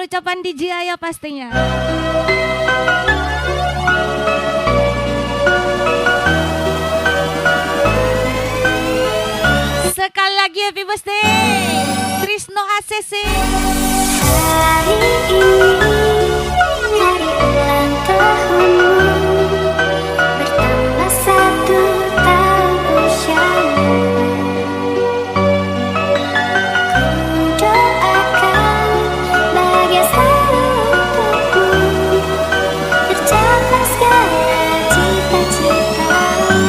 ucapan DJ Aya pastinya. Sekali lagi happy birthday Trisno ACC. Hari ini hari ulang tahunmu, bertambah 1 tahun usiamu. Ku doakan bahagia selalu untukmu, tercapai segala cita-citamu.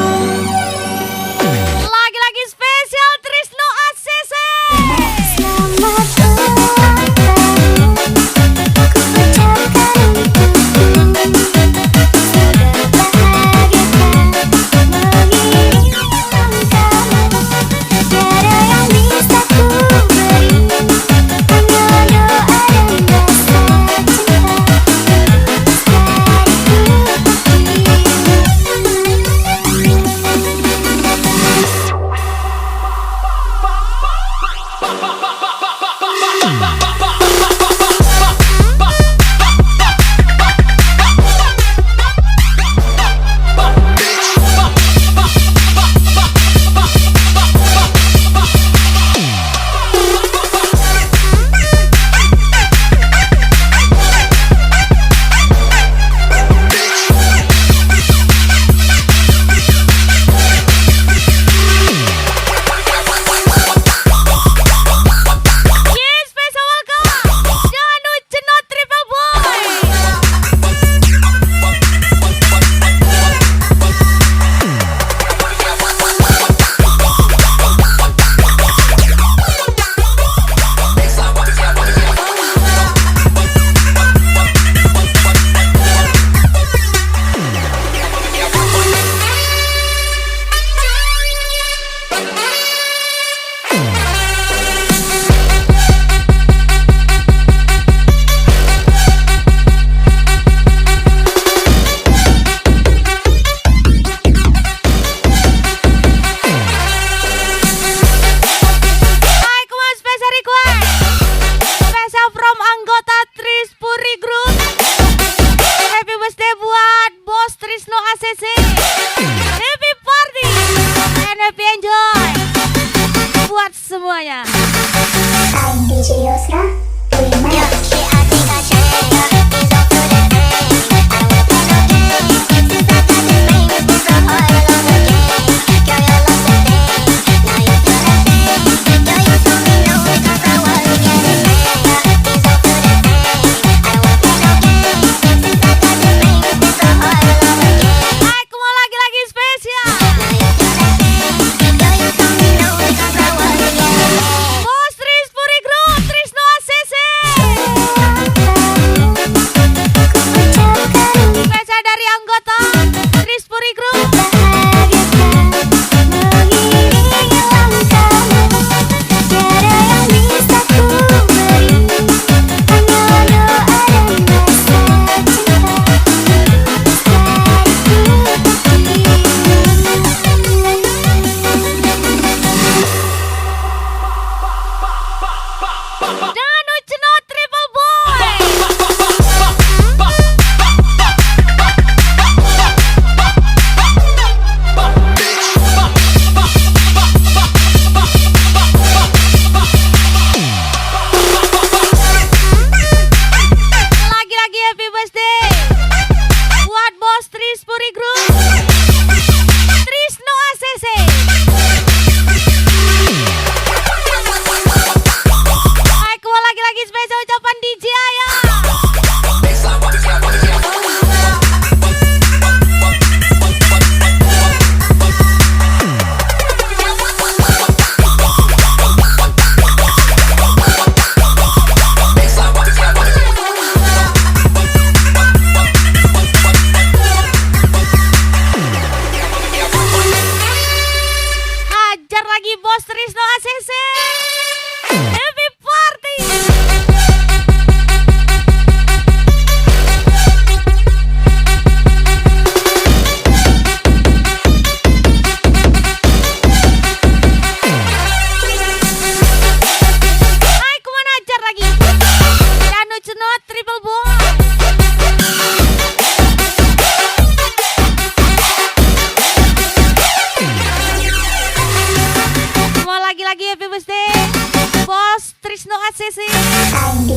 Lagi-lagi spesial Trisno ACC. Selamat ulang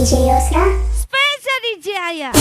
DJ Yosra, Spesial DJ Ayah.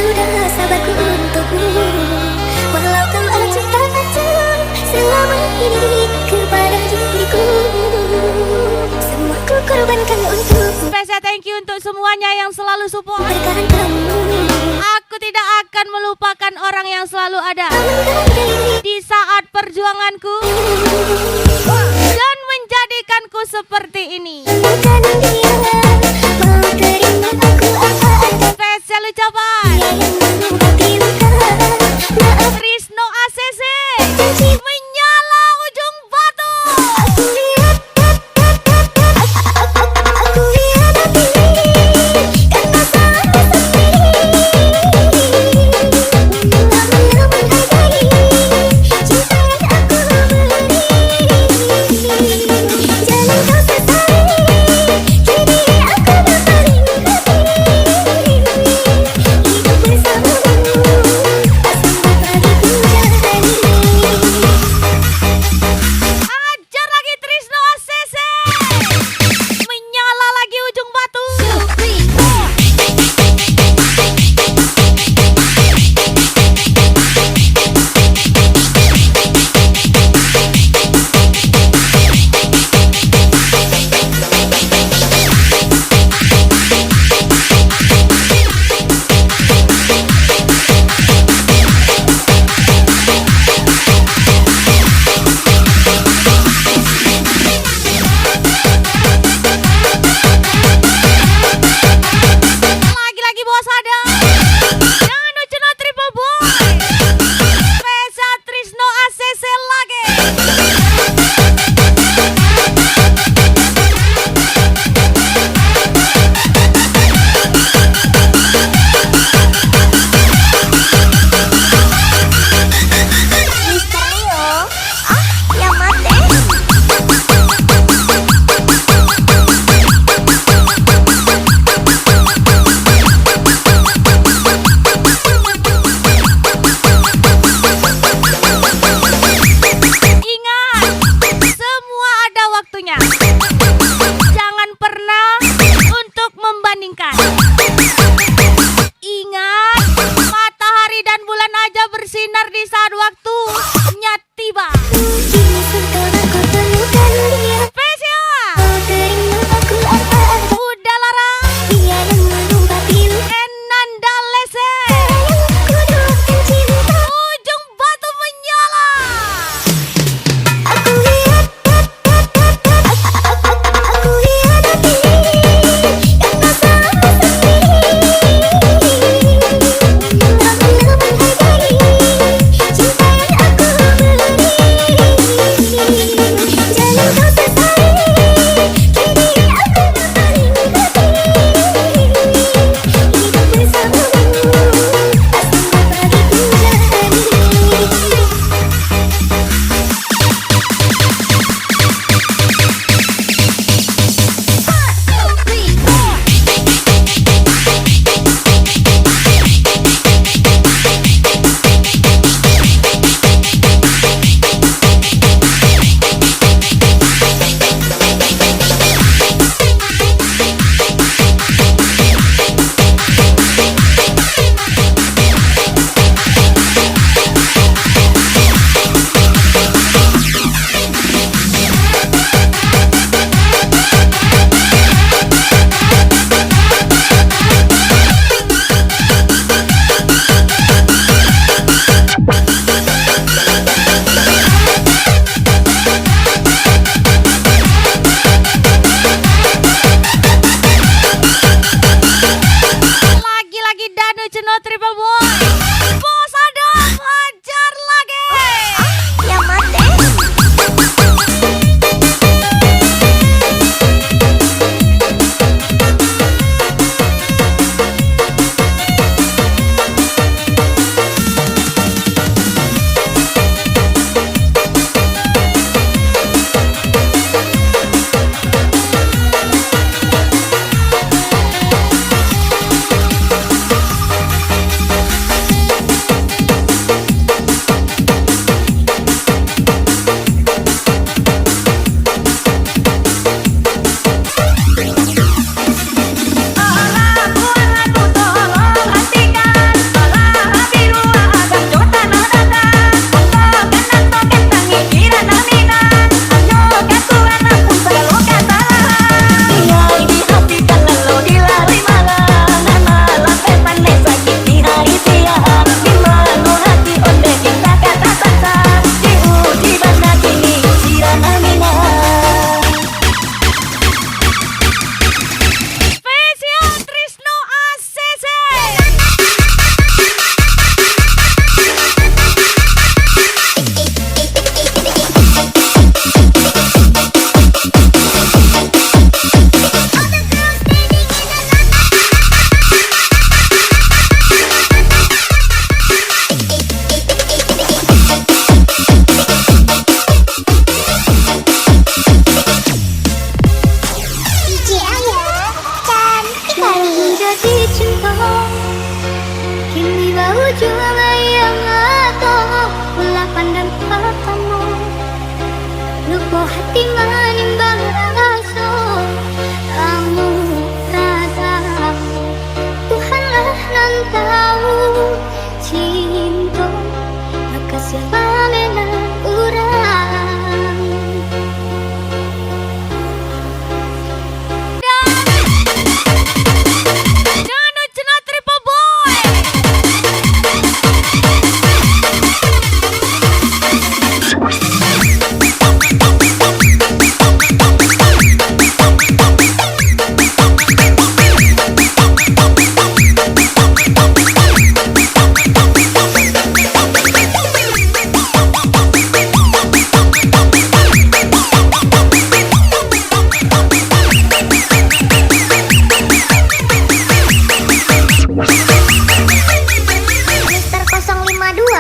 sudah sabarku untukmu. Walau kau adalah cinta macam selama ini kepada diriku, semua ku korbankan untuk Spesial thank you untuk semuanya yang selalu support. berkahan kamu. Aku tidak akan melupakan orang yang selalu ada di saat perjuanganku dan menjadikanku seperti ini. Bukan dia mau terima aku apa adanya, Spesial ucapan yang membuat hati luka. Maaf Trisno ACC janji menyala ujung batu. aku lihat, aku lihat hati karena salah sepi. Lama-lama menghargai cinta yang aku beri. Jangan kau sesali, kini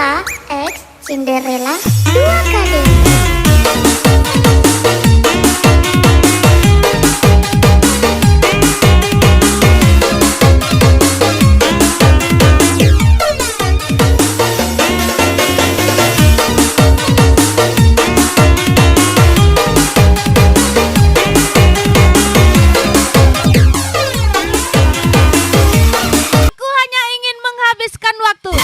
X Cinderella 2 kali. Aku hanya ingin menghabiskan waktu.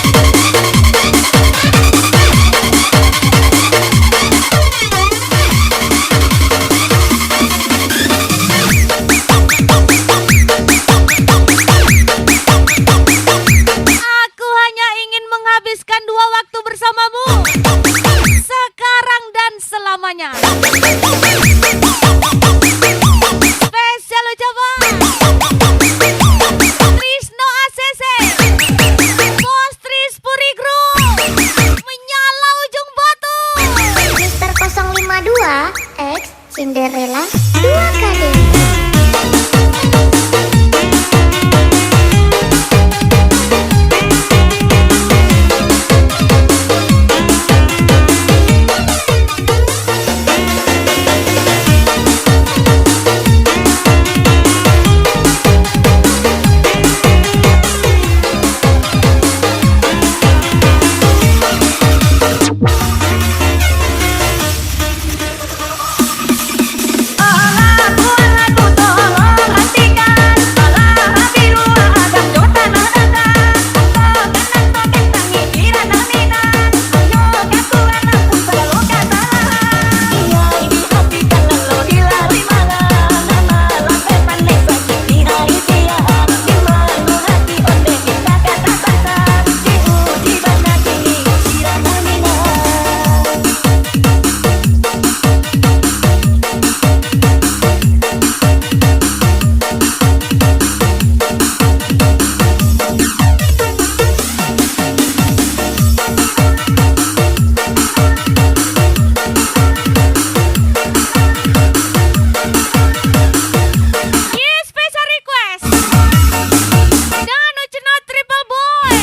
Aku hanya ingin menghabiskan 2 waktu bersamamu. Sekarang dan selamanya. Spesial ucapan Trisno ACC, Bos Tris Puri Group, menyala ujung batu. Mister 052 X Cinderella 2 kali. Special request Danu Cenot Triple Boy.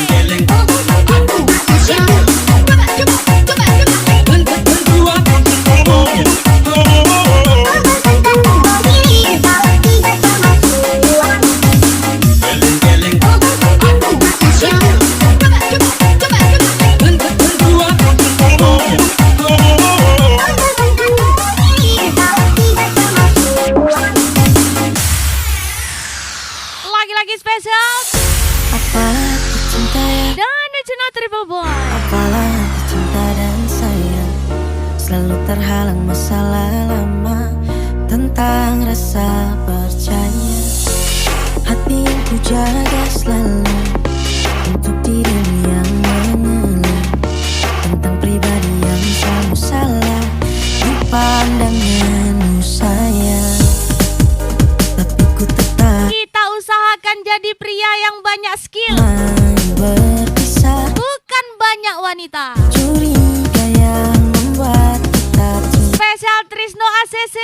Lagi-lagi spesial Apalagi cinta ya, Danu Cenot Triple Boy. apalagi cinta dan sayang, selalu terhalang masalah lama. Tentang rasa percaya, hati yang ku jaga selalu untuk dirimu yang mengeluh. Tentang pribadi yang selalu salah di pandanganmu sayang, tapi ku tetap Kita usahakan jadi pria yang banyak skill, mau berpisah. bukan banyak wanita. Curiga yang membuat kita Spesial Trisno ACC,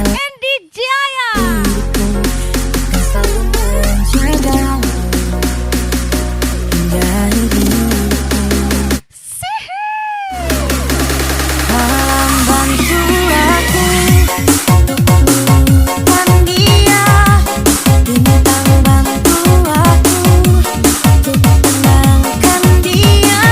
Andy Jaya. diriku akan selalu menjagamu hingga hidupku. Malam bantu aku untuk melupakan dia. Bintang bantu aku untuk tenangkan dia.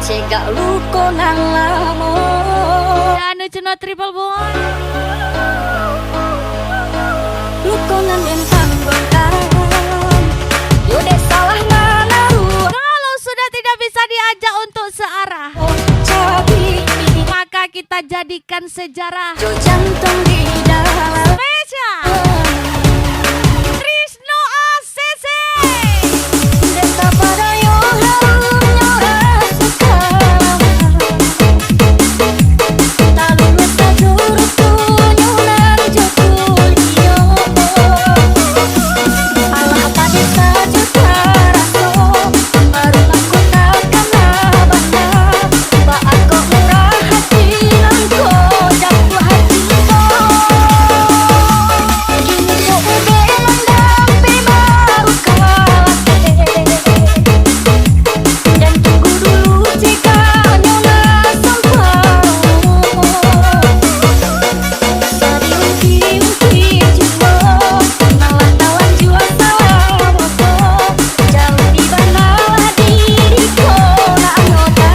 cegak luko nang lamun Anu cuna triple boy. luko nang entang gokan yo deh salah nanaru Kalau sudah tidak bisa diajak untuk searah, cabi maka kita jadikan sejarah jo jantung di dalam spesial Trisno ACC. desa pada yo harum nyoras suka talu mesa jurus tunyunan jokulio alah pada sajuta raso baru aku takkan abana ba aku murah hati nangko jatuh hati ko kini ko udah mendapi baru kalah dan tunggu dulu jika nyonya sampai sari unti jiwa nawan jiwa salah moto jauh di banalah diriku na anggota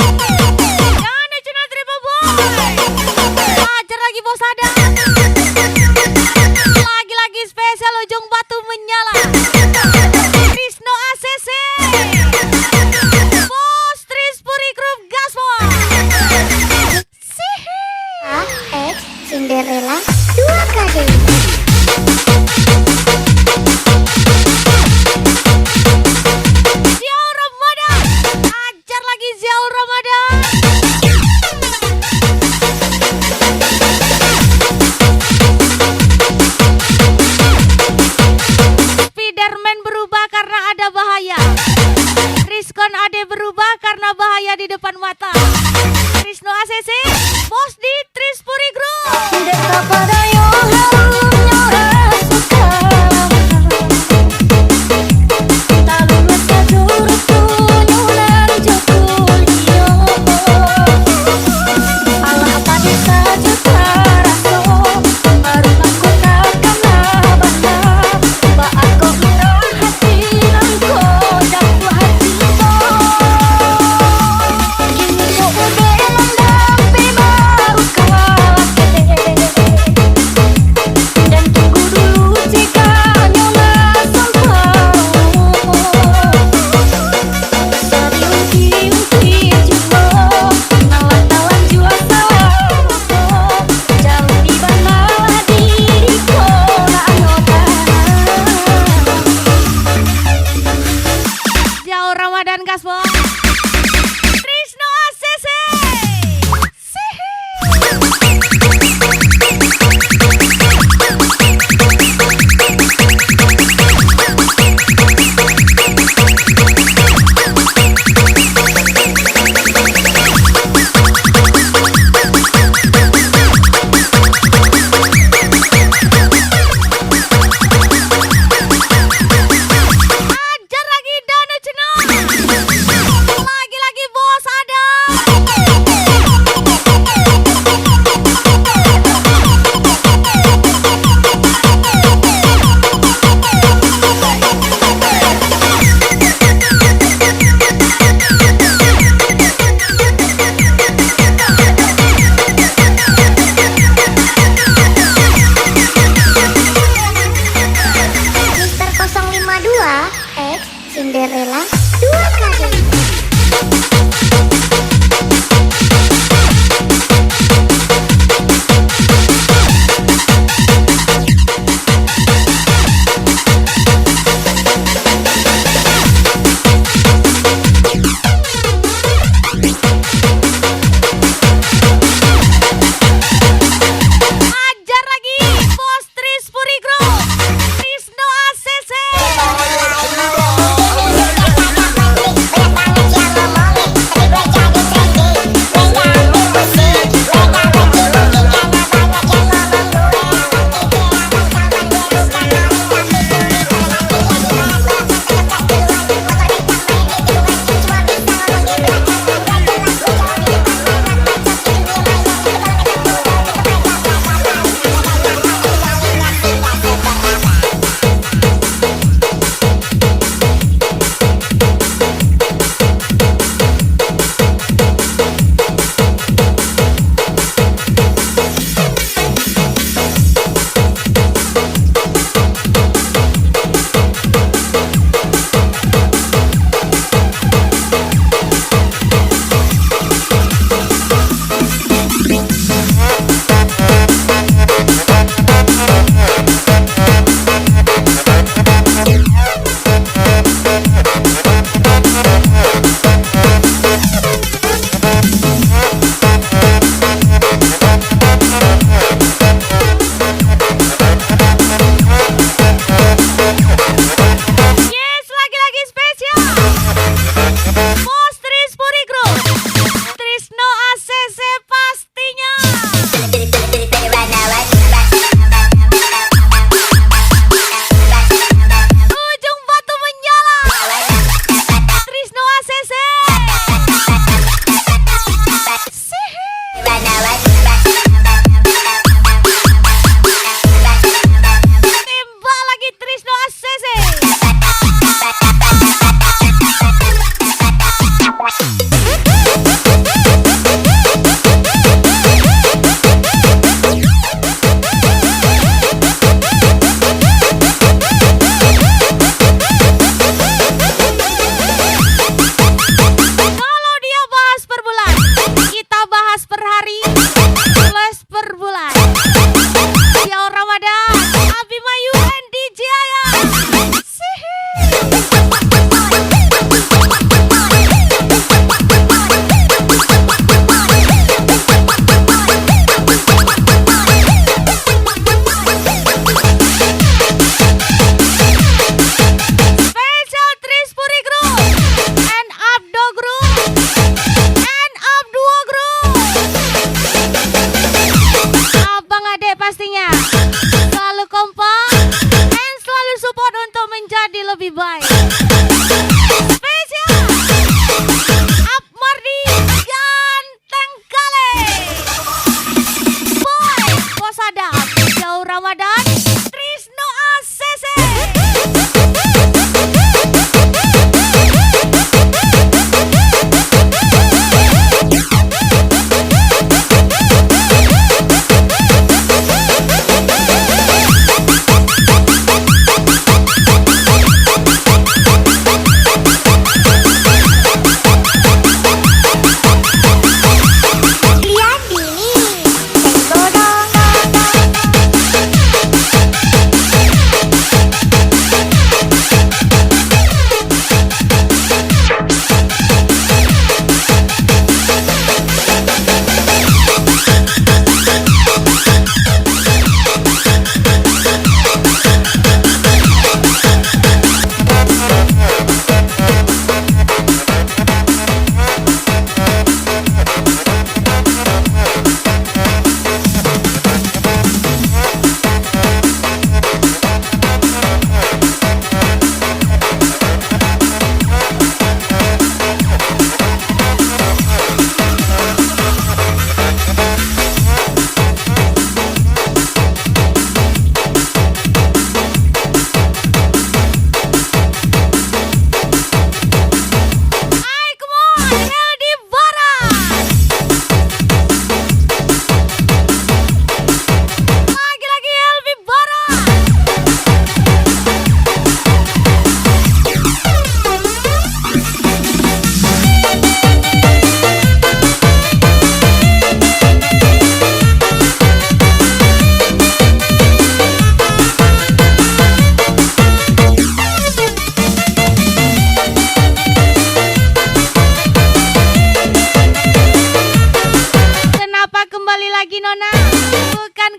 Anu cuna triple boy. Ajar lagi bos ada. Lagi-lagi spesial ujung batu menyala. Trisno ACC. Bos Trispuri Group Gaspol. A, X, Cinderella 2 kali. Ziaul Ramadan. Ajar lagi Ziaul Ramadan. Spiderman berubah karena ada bahaya. Rizkon Ade berubah karena bahaya di depan mata. Trisno ACC, bos di Trispuri Group. desa pada yo harum nyoras suka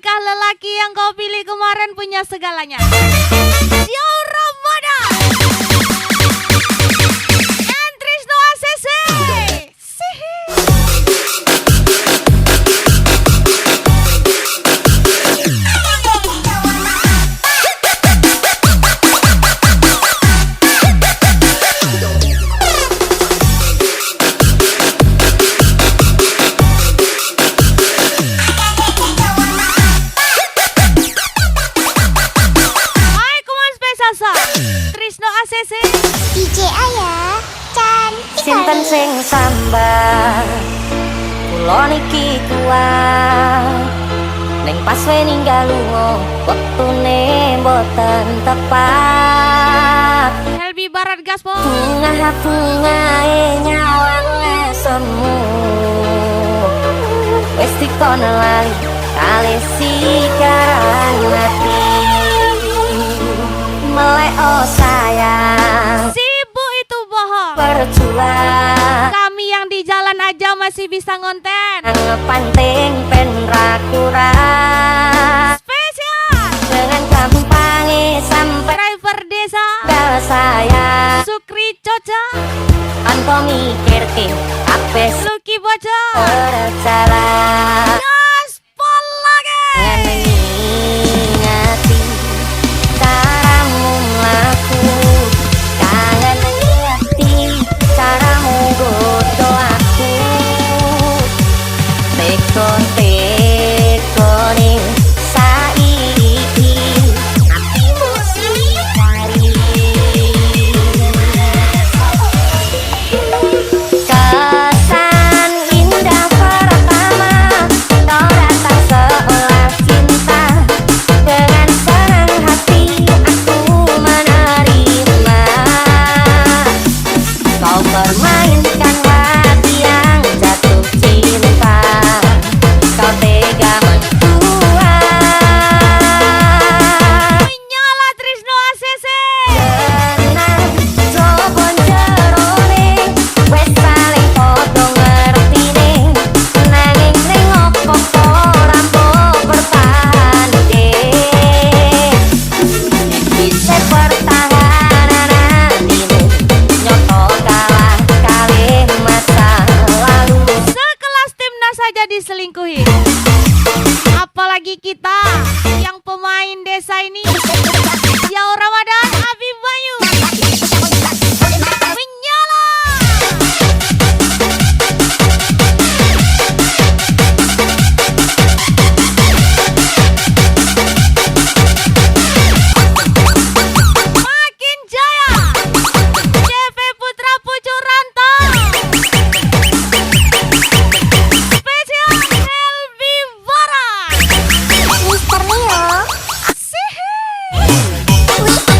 Bukankah lelaki yang kau pilih kemarin punya segalanya? Yo Ramadan dan Trisno ACC. Trisno ACC DJ Ayah cantik Sinten kali. sing sambat kula niki kuat ning pas we ninggal lunga wektune mboten tepat Helbi Barat Gaspol bunga-bungae nyawang semu wis dikono lali kali sikaran mati melek oh sayang si ibu itu bohong. berjuang Kami yang di jalan aja masih bisa ngonten. ngepanting pen rakuran Spesial dengan gampangnya sampai driver desa gal saya Sukri Coca tanpa mikir ke apes Lucky Bocor berjalan Gaspol lagi. mengingati caramu melaku kangen ngerti caramu godo aku teko nih saiki hatimu sikari kesan indah pertama kau datang seolah cinta dengan senang hati aku menerima kau permainkan hati yang jatuh cinta kau tega menjual Menyala Trisno ACC tenang coba jerone wes paling podo ngerti nih nanging ning opo rampo bertahan deh bisa pertahanan hatimu nyoto kalah kali masa lalu Sekelas timnas saja diselingkuhi. Apalagi kita yang pemain desa ini. Yau Ramadan Habib Bayu menyala. Makin jaya CV Putra Pucuranto spesial Helbi Barat Mister Leo Asih. Wih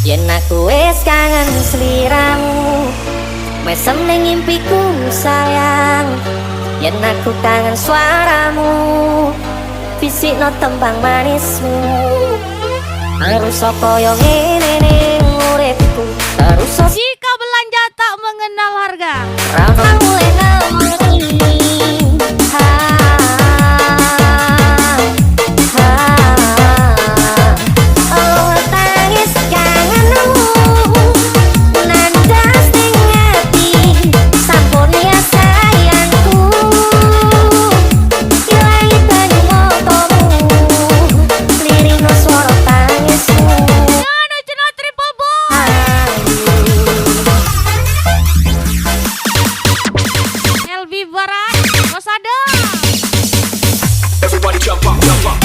Yen aku wis kangen sliramu, mesem ning impiku sayang. Yen aku kangen suaramu, bisikno tembang manismu. Harus kaya ngene ning uripku, terus Jika belanja tak mengenal harga, kamu enak oh tangis kangenmu nandas ning ati sampun ya sayangku ilangi banyu motomu lirino swara tangismu Nano Cina Triple Boy, LB Barat, Kosada. Everybody jump up, jump up.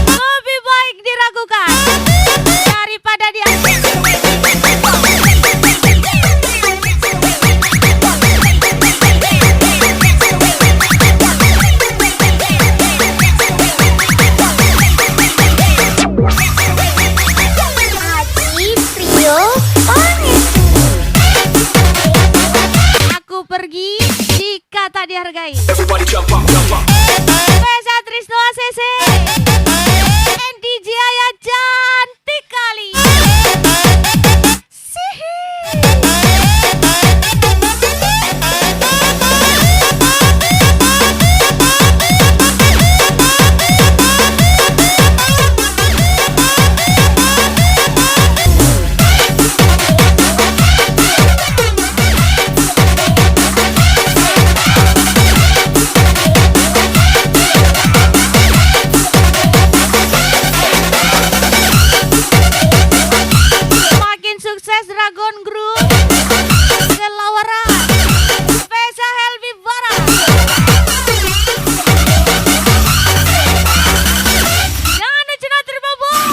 Lebih baik diragukan daripada dia. Haji Prio Aku pergi jika tak dihargai. Everybody jump up, jump up. Pesa Trisno ACC, NDJ Jaya cantik kali. Makin sukses Dragon Group Gelawara Pesa Helvi Barat. Jangan Cina Triple Boy.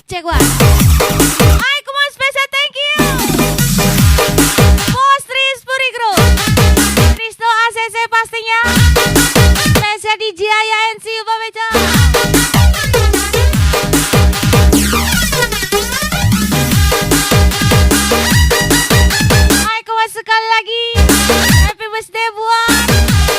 Cek wah. Hai kumon spesial thank you. Bos Tris Puri Group, Trisno ACC pastinya. Spesial DJ Jaya NCU Babeja. Hai kumon sekali lagi. Happy birthday